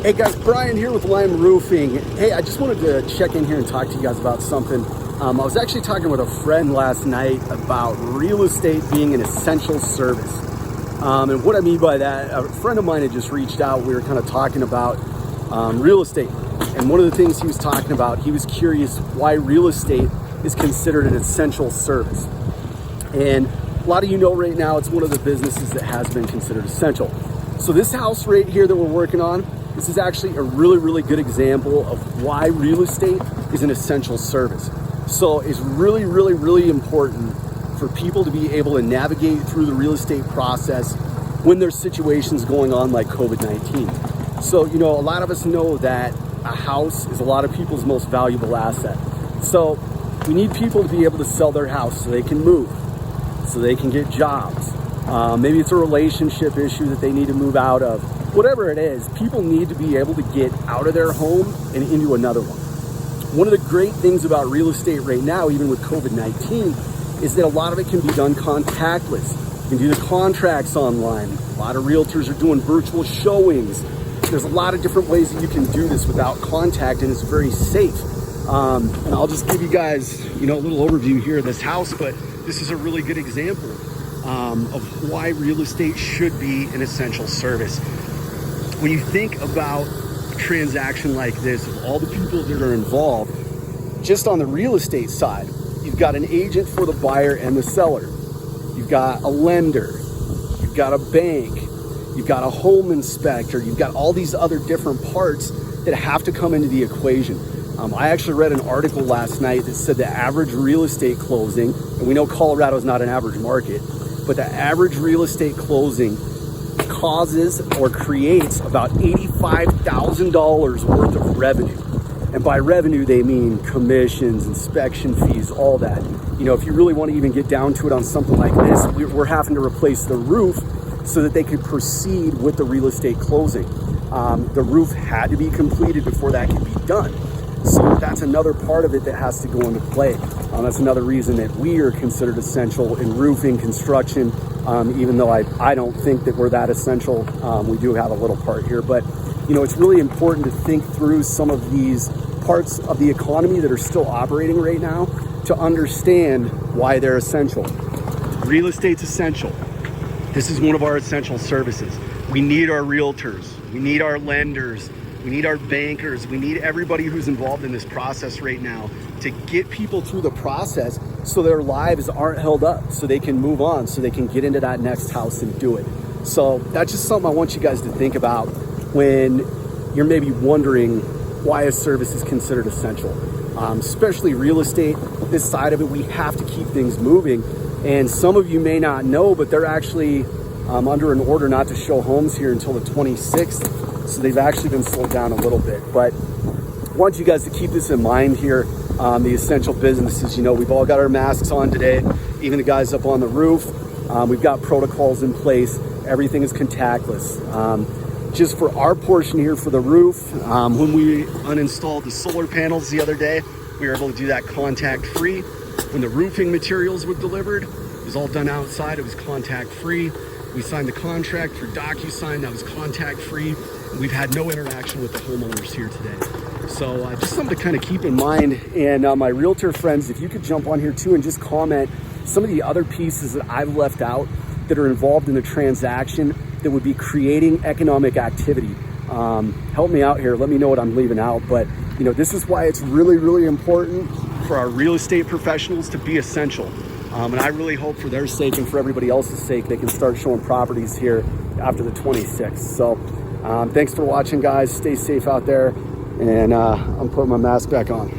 Hey guys, Brian here with Lime Roofing. Hey, I just wanted to check in here and talk to you guys about something. I was actually talking with a friend last night about real estate being an essential service. And what I mean by that, a friend of mine had just reached out. We were kind of talking about real estate. And one of the things he was talking about, he was curious why real estate is considered an essential service. And a lot of you know right now, it's one of the businesses that has been considered essential. So this house right here that we're working on, this is actually a really good example of why real estate is an essential service. So it's really important for people to be able to navigate through the real estate process when there's situations going on like COVID-19. So, you know, a lot of us know that a house is a lot of people's most valuable asset. So we need people to be able to sell their house so they can move, so they can get jobs. Maybe it's a relationship issue that they need to move out of. Whatever it is, people need to be able to get out of their home and into another one. One of the great things about real estate right now, even with COVID-19, is that a lot of it can be done contactless. You can do the contracts online. A lot of realtors are doing virtual showings. There's a lot of different ways that you can do this without contact, and it's very safe. And I'll just give you guys, you know, a little overview here of this house, but this is a really good example of why real estate should be an essential service. When you think about a transaction like this, of all the people that are involved, just on the real estate side, you've got an agent for the buyer and the seller. You've got a lender, you've got a bank, you've got a home inspector, you've got all these other different parts that have to come into the equation. I actually read an article last night that said the average real estate closing, and we know Colorado is not an average market, but the average real estate closing causes or creates about $85,000 worth of revenue. And by revenue, they mean commissions, inspection fees, all that. You know, if you really want to even get down to it on something like this, we're having to replace the roof so that they could proceed with the real estate closing. The roof had to be completed before that could be done. So that's another part of it that has to go into play. That's another reason that we are considered essential in roofing, construction, even though I don't think that we're that essential. We do have a little part here, but you know, it's really important to think through some of these parts of the economy that are still operating right now to understand why they're essential. Real estate's essential. This is one of our essential services. We need our realtors, we need our lenders, we need our bankers, we need everybody who's involved in this process right now to get people through the process so their lives aren't held up, so they can move on, so they can get into that next house and do it. So that's just something I want you guys to think about when you're maybe wondering why a service is considered essential. Especially real estate, this side of it, we have to keep things moving. And some of you may not know, but they're actually under an order not to show homes here until the 26th. So they've actually been slowed down a little bit. But I want you guys to keep this in mind here. The essential businesses, you know, we've all got our masks on today, even the guys up on the roof. We've got protocols in place. Everything is contactless. Just for our portion here for the roof, when we uninstalled the solar panels the other day, we were able to do that contact free. When the roofing materials were delivered, it was all done outside. It was contact free. We signed the contract through DocuSign. That was contact free. We've had no interaction with the homeowners here today. So just something to kind of keep in mind. And my realtor friends, if you could jump on here too and just comment some of the other pieces that I've left out that are involved in the transaction that would be creating economic activity. Help me out here. Let me know what I'm leaving out. But you know, this is why it's really important for our real estate professionals to be essential. And I really hope for their sake and for everybody else's sake, they can start showing properties here after the 26th. So thanks for watching, guys. Stay safe out there. And I'm putting my mask back on.